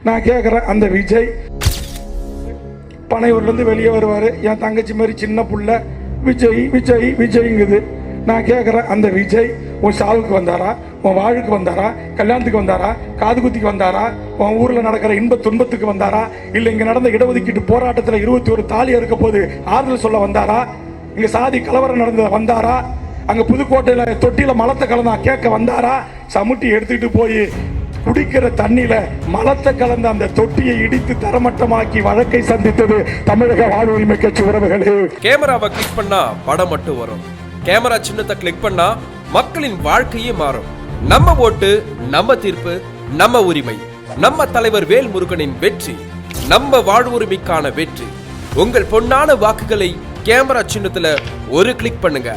நான் கேட்குறேன், அந்த விஜய் பனையூர்லேருந்து வெளியே வருவார், என் தங்கச்சி மாதிரி சின்ன புள்ள விஜய் விஜய் விஜய்ங்குது. நான் கேட்குறேன், அந்த விஜய் உன் சாவுக்கு வந்தாரா, உன் வாழ்வுக்கு வந்தாரா, கல்யாணத்துக்கு வந்தாரா, காது குத்திக்கு வந்தாரா, உன் ஊரில் நடக்கிற இன்ப துன்பத்துக்கு வந்தாரா, இல்லை இங்கே நடந்த இடஒதுக்கீட்டு போராட்டத்தில் 21 தாலி இருக்க போது ஆறுதல் சொல்ல வந்தாரா, இங்கே சாதி கலவரம் நடந்த வந்தாரா, அங்கே புதுக்கோட்டையில் தொட்டியில் மலத்தை கலந்தா கேட்க வந்தாரா, சமுட்டி எடுத்துக்கிட்டு போய் குடிக்கிற தண்ணியில மலத்தை கலந்த அந்த தொட்டியை இடித்து தரமட்டமாக்கி வழக்கை சந்தித்தது தமிழக வாழ்வுரிமை கட்சி உறவுகளே. கேமராவை கிளிக் பண்ணா படம் மட்டும் வரும், கேமரா சின்னத்தை கிளிக் பண்ணா மக்களின் வாழ்க்கையே மாறும். நம்ம ஓட்டு, நம்ம தீர்ப்பு, நம்ம உரிமை. நம்ம தலைவர் வேல்முருகனின் வெற்றி, நம்ம வாழ்வுரிமைக்கான வெற்றி. உங்கள் பொன்னான வாக்குகளை கேமரா சின்னத்துல ஒரு கிளிக் பண்ணுங்க.